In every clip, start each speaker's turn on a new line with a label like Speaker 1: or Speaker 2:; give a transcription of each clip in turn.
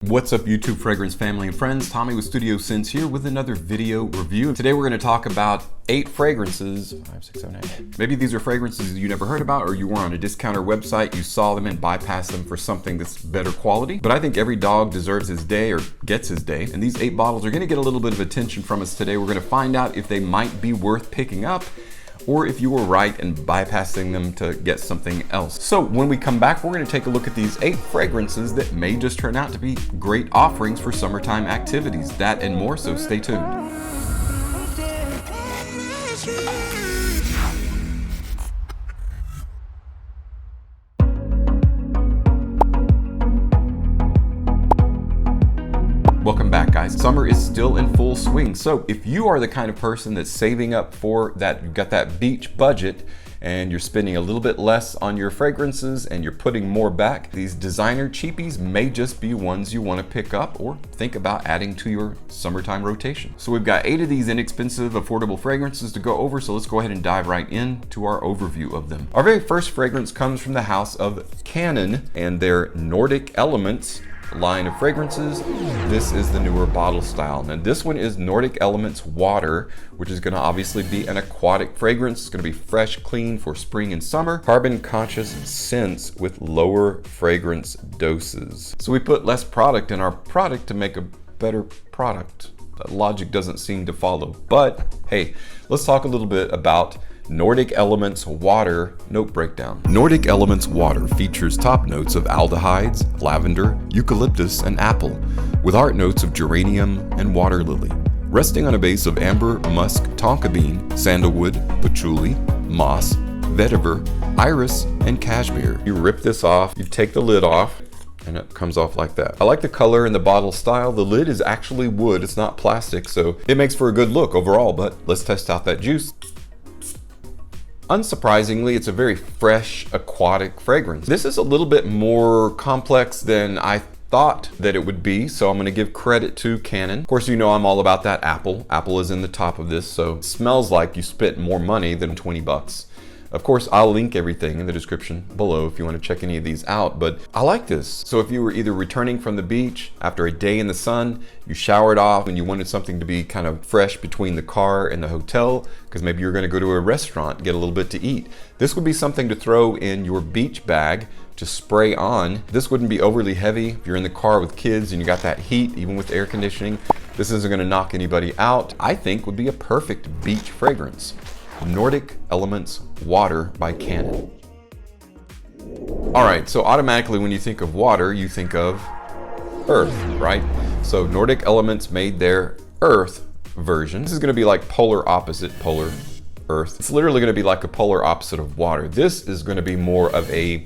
Speaker 1: What's up YouTube fragrance family and friends, Tommy with Studio Sense here with another video review. Today we're going to talk about 8 fragrances, 5, 6, 7, 8. Maybe these are fragrances you never heard about or you were on a discounter website, you saw them and bypassed them for something that's better quality. But I think every dog deserves his day or gets his day. And these 8 bottles are going to get a little bit of attention from us today. We're going to find out if they might be worth picking up or if you were right in bypassing them to get something else. So when we come back, we're going to take a look at these 8 fragrances that may just turn out to be great offerings for summertime activities. That and more, so stay tuned. Welcome back, guys. Summer is still in full swing. So if you are the kind of person that's saving up for that, you've got that beach budget and you're spending a little bit less on your fragrances and you're putting more back, these designer cheapies may just be ones you want to pick up or think about adding to your summertime rotation. So we've got 8 of these inexpensive, affordable fragrances to go over. So let's go ahead and dive right into our overview of them. Our very first fragrance comes from the house of Canon and their Nordic Elements line of fragrances. This is the newer bottle style. Now this one is Nordic Elements Water, which is going to obviously be an aquatic fragrance. It's going to be fresh, clean for spring and summer. Carbon conscious scents with lower fragrance doses. So we put less product in our product to make a better product. That logic doesn't seem to follow. But hey, let's talk a little bit about Nordic Elements Water note breakdown. Nordic Elements Water features top notes of aldehydes, lavender, eucalyptus, and apple, with heart notes of geranium and water lily. Resting on a base of amber, musk, tonka bean, sandalwood, patchouli, moss, vetiver, iris, and cashmere. You rip this off, you take the lid off, and it comes off like that. I like the color and the bottle style. The lid is actually wood, it's not plastic, so it makes for a good look overall, but let's test out that juice. Unsurprisingly, it's a very fresh, aquatic fragrance. This is a little bit more complex than I thought that it would be, so I'm gonna give credit to Canon. Of course, you know I'm all about that apple. Apple is in the top of this, so it smells like you spent more money than 20 bucks. Of course, I'll link everything in the description below if you want to check any of these out, but I like this. So if you were either returning from the beach after a day in the sun, you showered off and you wanted something to be kind of fresh between the car and the hotel, because maybe you're going to go to a restaurant and get a little bit to eat, this would be something to throw in your beach bag to spray on. This wouldn't be overly heavy. If you're in the car with kids and you got that heat, even with air conditioning, this isn't going to knock anybody out. I think would be a perfect beach fragrance. Nordic Elements Water by Canon. All right, so automatically when you think of water, you think of earth, right? So Nordic Elements made their earth version. This is gonna be like polar opposite polar earth. It's literally gonna be like a polar opposite of water. This is gonna be more of a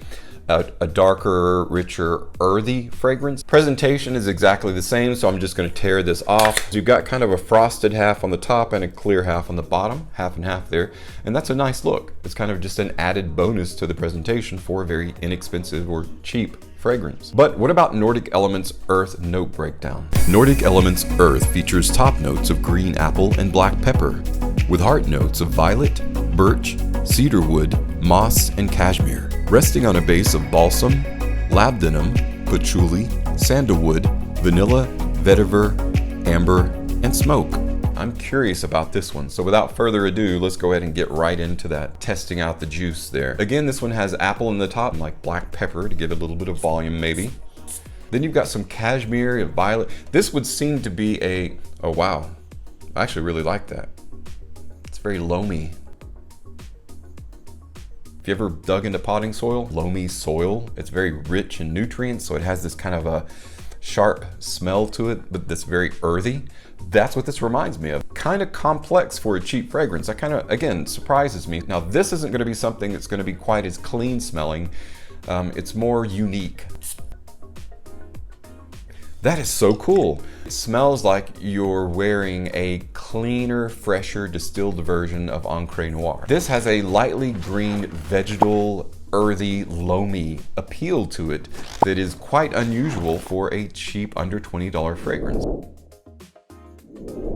Speaker 1: darker, richer, earthy fragrance. Presentation is exactly the same, so I'm just going to tear this off. So you've got kind of a frosted half on the top and a clear half on the bottom, half and half there, and that's a nice look. It's kind of just an added bonus to the presentation for a very inexpensive or cheap fragrance. But what about Nordic Elements Earth note breakdown? Nordic Elements Earth features top notes of green apple and black pepper, with heart notes of violet, birch, cedarwood, moss, and cashmere, resting on a base of balsam, labdanum, patchouli, sandalwood, vanilla, vetiver, amber, and smoke. I'm curious about this one, so without further ado, let's go ahead and get right into that, testing out the juice there. Again, this one has apple in the top and like black pepper to give it a little bit of volume maybe. Then you've got some cashmere and violet. This would seem to be a, oh wow, I actually really like that. It's very loamy. If you ever dug into potting soil, loamy soil, it's very rich in nutrients, so it has this kind of a sharp smell to it, but that's very earthy. That's what this reminds me of. Kind of complex for a cheap fragrance. That kind of, again, surprises me. Now, this isn't gonna be something that's gonna be quite as clean smelling. It's more unique. That is so cool. It smells like you're wearing a cleaner, fresher, distilled version of Encre Noir. This has a lightly green, vegetal, earthy, loamy appeal to it that is quite unusual for a cheap, under $20 fragrance.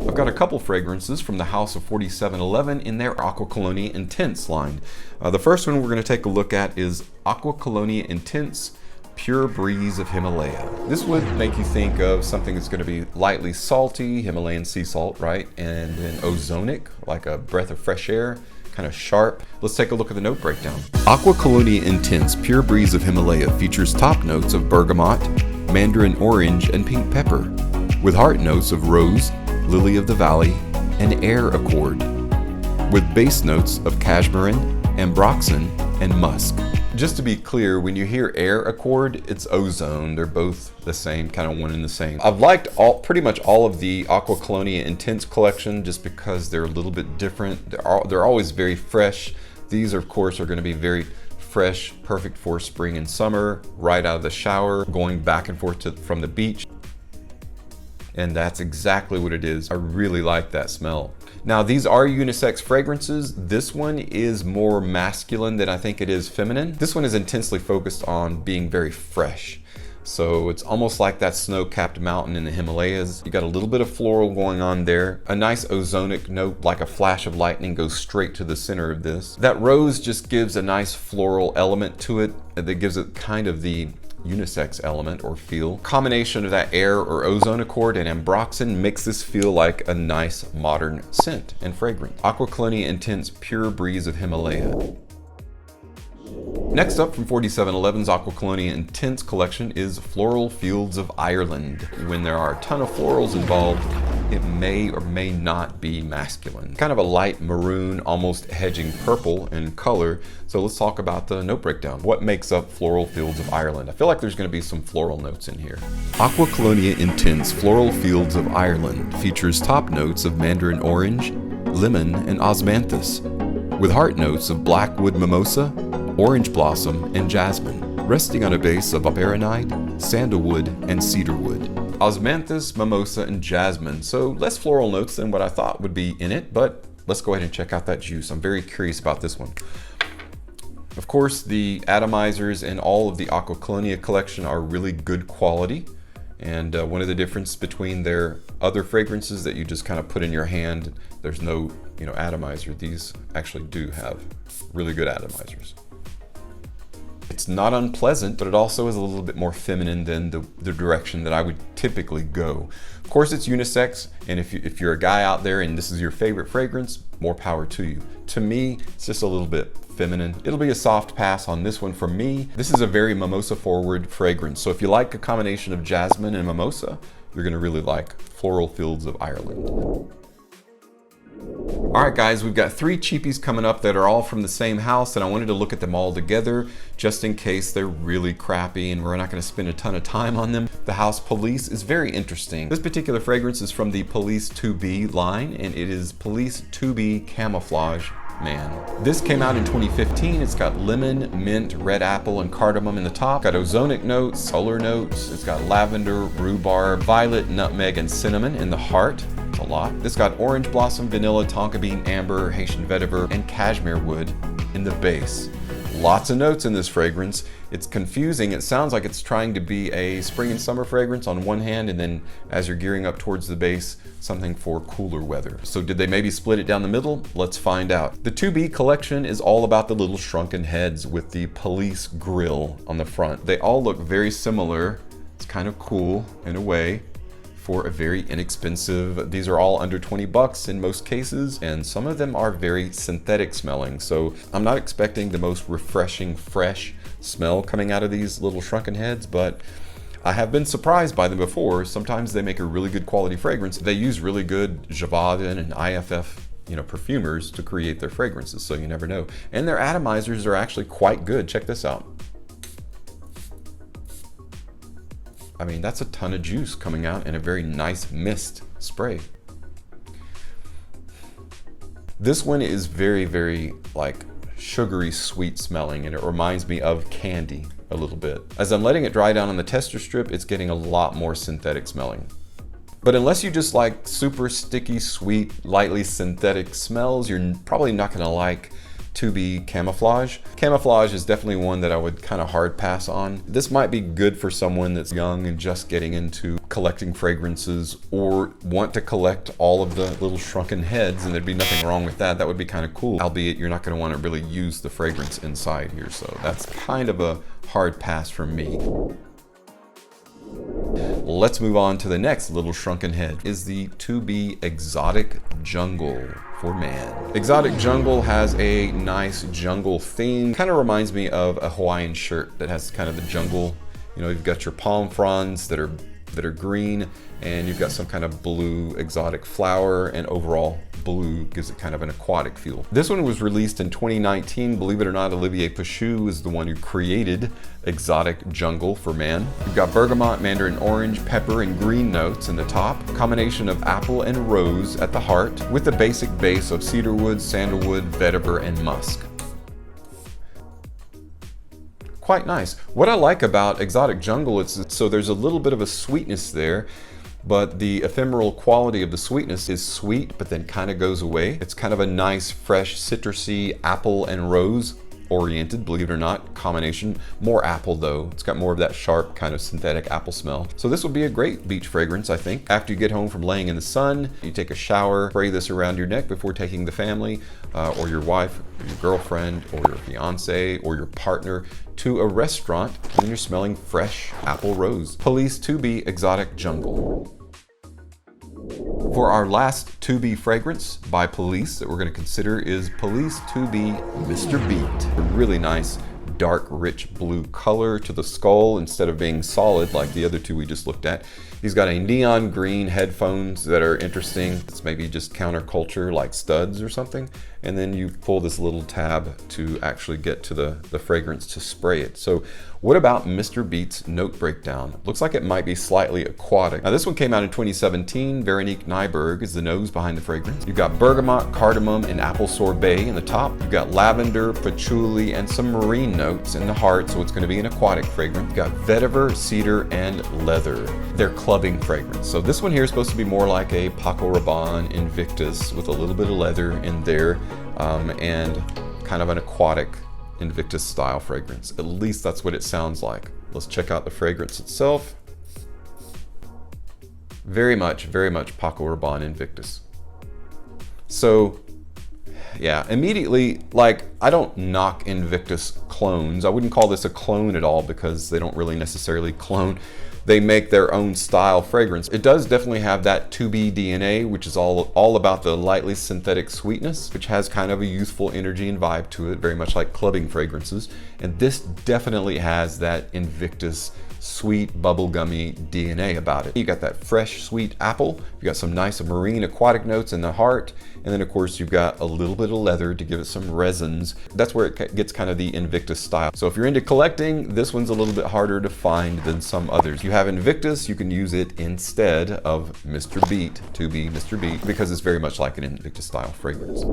Speaker 1: I've got a couple fragrances from the house of 4711 in their Aqua Colonia Intense line. The first one we're going to take a look at is Aqua Colonia Intense Pure Breeze of Himalaya. This would make you think of something that's going to be lightly salty, Himalayan sea salt, right? And then ozonic, like a breath of fresh air, kind of sharp. Let's take a look at the note breakdown. Aqua Colonia Intense Pure Breeze of Himalaya features top notes of bergamot, mandarin orange, and pink pepper, with heart notes of rose, lily of the valley, and air accord, with base notes of cashmeran, ambroxan, and musk. Just to be clear, when you hear air accord, it's ozone. They're both the same, kind of one and the same. I've liked pretty much all of the Aqua Colonia Intense collection just because they're a little bit different. They're always very fresh. These, of course, are going to be very fresh, perfect for spring and summer, right out of the shower, going back and forth from the beach. And that's exactly what it is. I really like that smell. Now, these are unisex fragrances. This one is more masculine than I think it is feminine. This one is intensely focused on being very fresh. So it's almost like that snow-capped mountain in the Himalayas. You got a little bit of floral going on there. A nice ozonic note, like a flash of lightning, goes straight to the center of this. That rose just gives a nice floral element to it that gives it kind of the unisex element or feel. Combination of that air or ozone accord and ambroxan makes this feel like a nice modern scent and fragrance. Aqua Colonia Intense Pure Breeze of Himalaya. Next up from 4711's Aqua Colonia Intense collection is Floral Fields of Ireland. When there are a ton of florals involved, it may or may not be masculine. Kind of a light maroon, almost hedging purple in color. So let's talk about the note breakdown. What makes up Floral Fields of Ireland? I feel like there's going to be some floral notes in here. Aqua Colonia Intense Floral Fields of Ireland features top notes of mandarin orange, lemon, and osmanthus, with heart notes of blackwood mimosa, orange blossom, and jasmine, resting on a base of aberonite, sandalwood, and cedarwood. Osmanthus, mimosa, and jasmine. So less floral notes than what I thought would be in it, but let's go ahead and check out that juice. I'm very curious about this one. Of course, the atomizers in all of the Aqua Colonia collection are really good quality. And one of the differences between their other fragrances that you just kind of put in your hand, there's no, atomizer. These actually do have really good atomizers. It's not unpleasant, but it also is a little bit more feminine than the direction that I would typically go. Of course, it's unisex, and if you're a guy out there and this is your favorite fragrance, more power to you. To me, it's just a little bit feminine. It'll be a soft pass on this one from me. This is a very mimosa-forward fragrance, so if you like a combination of jasmine and mimosa, you're gonna really like Floral Fields of Ireland. All right, guys, we've got 3 cheapies coming up that are all from the same house, and I wanted to look at them all together just in case they're really crappy and we're not going to spend a ton of time on them. The House Police is very interesting. This particular fragrance is from the Police 2B line, and it is Police 2B Camouflage Man. This came out in 2015. It's got lemon, mint, red apple, and cardamom in the top. It's got ozonic notes, solar notes. It's got lavender, rhubarb, violet, nutmeg, and cinnamon in the heart. It's a lot. It's got orange blossom, vanilla, tonka bean, amber, Haitian vetiver, and cashmere wood in the base. Lots of notes in this fragrance. It's confusing. It sounds like it's trying to be a spring and summer fragrance on one hand, and then as you're gearing up towards the base, something for cooler weather. So did they maybe split it down the middle? Let's find out. The 2B collection is all about the little shrunken heads with the police grill on the front. They all look very similar. It's kind of cool in a way for a very inexpensive. These are all under 20 bucks in most cases, and some of them are very synthetic smelling. So I'm not expecting the most refreshing, fresh smell coming out of these little shrunken heads, but I have been surprised by them before. Sometimes they make a really good quality fragrance. They use really good Javaden and IFF perfumers to create their fragrances, so you never know. And their atomizers are actually quite good. Check this out. I mean, that's a ton of juice coming out in a very nice mist spray. This one is very, very like sugary sweet smelling, and it reminds me of candy a little bit. As I'm letting it dry down on the tester strip, it's getting a lot more synthetic smelling. But unless you just like super sticky, sweet, lightly synthetic smells, you're probably not gonna like 2B Camouflage. Camouflage is definitely one that I would kind of hard pass on. This might be good for someone that's young and just getting into collecting fragrances, or want to collect all of the little shrunken heads, and there'd be nothing wrong with that. That would be kind of cool, albeit you're not going to want to really use the fragrance inside here, so that's kind of a hard pass for me. Let's move on to the next little shrunken head, is the 2B Exotic Jungle for man. Exotic Jungle has a nice jungle theme. Kind of reminds me of a Hawaiian shirt that has kind of the jungle. You know, you've got your palm fronds that are green, and you've got some kind of blue exotic flower, and overall blue gives it kind of an aquatic feel. This one was released in 2019. Believe it or not, Olivier Pachou is the one who created Exotic Jungle for man. You've got bergamot, mandarin orange, pepper, and green notes in the top. A combination of apple and rose at the heart, with a basic base of cedarwood, sandalwood, vetiver, and musk. Quite nice. What I like about Exotic Jungle is so there's a little bit of a sweetness there, but the ephemeral quality of the sweetness is sweet, but then kind of goes away. It's kind of a nice, fresh, citrusy, apple and rose oriented, believe it or not, combination. More apple though. It's got more of that sharp kind of synthetic apple smell. So this would be a great beach fragrance, I think. After you get home from laying in the sun, you take a shower, spray this around your neck before taking the family or your wife, or your girlfriend, or your fiance, or your partner to a restaurant, and you're smelling fresh apple rose. Police 2B Exotic Jungle. For our last 2B fragrance by Police that we're going to consider is Police 2B Mr. Beet. A really nice dark rich blue color to the skull instead of being solid like the other two we just looked at. He's got a neon green headphones that are interesting. It's maybe just counterculture like studs or something. And then you pull this little tab to actually get to the fragrance to spray it. So what about Mr. Beet's note breakdown? Looks like it might be slightly aquatic. Now this one came out in 2017. Veronique Nyberg is the nose behind the fragrance. You've got bergamot, cardamom, and apple sorbet in the top. You've got lavender, patchouli, and some marine notes in the heart, so it's going to be an aquatic fragrance. You've got vetiver, cedar, and leather. They're clubbing fragrance. So this one here is supposed to be more like a Paco Rabanne Invictus with a little bit of leather in there, and kind of an aquatic Invictus style fragrance. At least that's what it sounds like. Let's check out the fragrance itself. Very much Paco Rabanne Invictus. So yeah, immediately, like, I don't knock Invictus clones. I wouldn't call this a clone at all because they don't really necessarily clone. They make their own style fragrance. It does definitely have that 2B DNA, which is all about the lightly synthetic sweetness, which has kind of a youthful energy and vibe to it, very much like clubbing fragrances. And this definitely has that Invictus sweet bubblegummy DNA about it. You got that fresh sweet apple, you got some nice marine aquatic notes in the heart, and then of course you've got a little bit of leather to give it some resins. That's where it gets kind of the Invictus style. So if you're into collecting, this one's a little bit harder to find than some others. You have Invictus, you can use it instead of Mr. Beet, 2B Mr. Beet, because it's very much like an Invictus style fragrance.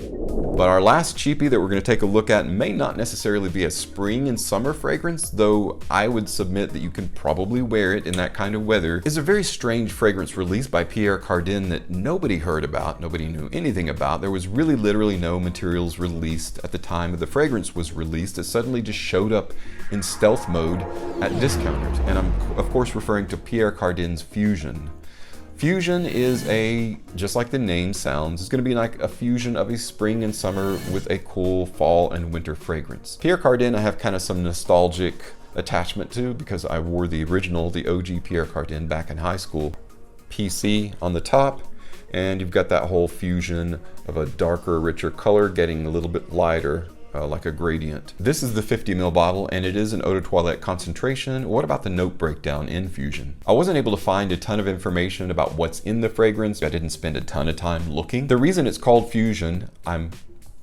Speaker 1: But our last cheapie that we're going to take a look at may not necessarily be a spring and summer fragrance, though I would submit that you can probably wear it in that kind of weather, is a very strange fragrance released by Pierre Cardin that nobody heard about, nobody knew anything about. There was really literally no materials released at the time the fragrance was released. It suddenly just showed up in stealth mode at discounters. And I'm of course referring to Pierre Cardin's Fusion. Fusion is just like the name sounds, it's going to be like a fusion of a spring and summer with a cool fall and winter fragrance. Pierre Cardin I have kind of some nostalgic attachment to because I wore the original, the OG Pierre Cardin back in high school. PC on the top, and you've got that whole fusion of a darker, richer color getting a little bit lighter. Like a gradient. This is the 50 ml bottle and it is an eau de toilette concentration. What about the note breakdown in Fusion? I wasn't able to find a ton of information about what's in the fragrance. I didn't spend a ton of time looking. The reason it's called Fusion, I'm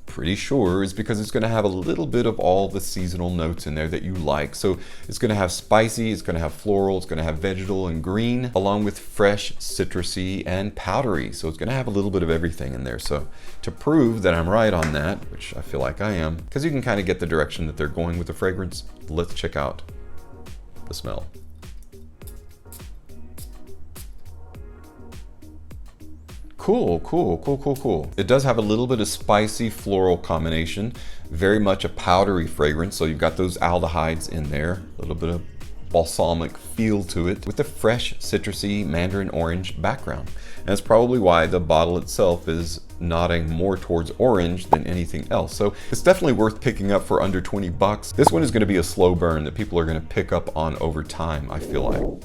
Speaker 1: pretty sure, is because it's going to have a little bit of all the seasonal notes in there that you like. So it's going to have spicy, it's going to have floral, it's going to have vegetal and green, along with fresh, citrusy, and powdery. So it's going to have a little bit of everything in there. So to prove that I'm right on that, which I feel like I am, because you can kind of get the direction that they're going with the fragrance, let's check out the smell. Cool, cool, cool, cool, cool. It does have a little bit of spicy floral combination, very much a powdery fragrance. So you've got those aldehydes in there, a little bit of balsamic feel to it with a fresh citrusy mandarin orange background. And that's probably why the bottle itself is nodding more towards orange than anything else. So it's definitely worth picking up for under 20 bucks. This one is going to be a slow burn that people are going to pick up on over time, I feel like.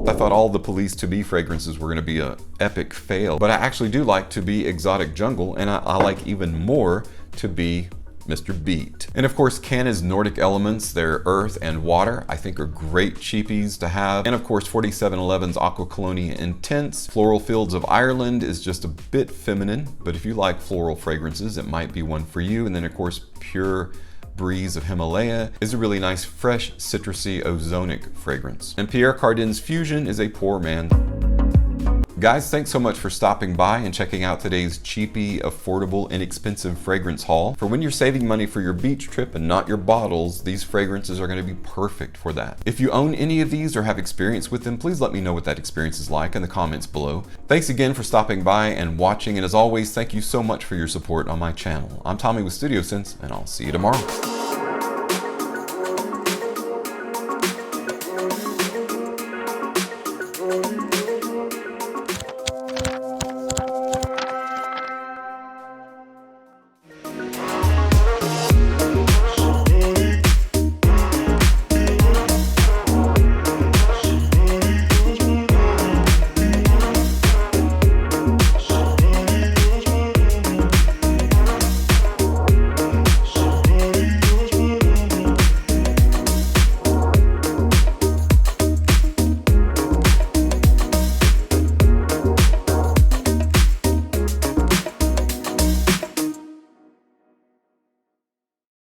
Speaker 1: I thought all the Police To Be fragrances were going to be an epic fail, but I actually do like To Be Exotic Jungle, and I like even more To Be Mr. Beet. And of course, Canon's Nordic elements, their earth and water, I think are great cheapies to have. And of course, 4711's Aqua Colonia Intense. Floral Fields of Ireland is just a bit feminine, but if you like floral fragrances, it might be one for you. And then of course, Pure Breeze of Himalaya is a really nice, fresh, citrusy, ozonic fragrance. And Pierre Cardin's Fusion is a poor man. Guys, thanks so much for stopping by and checking out today's cheapy, affordable, inexpensive fragrance haul. For when you're saving money for your beach trip and not your bottles, these fragrances are going to be perfect for that. If you own any of these or have experience with them, please let me know what that experience is like in the comments below. Thanks again for stopping by and watching, and as always, thank you so much for your support on my channel. I'm Tommy with Studio Sense, and I'll see you tomorrow.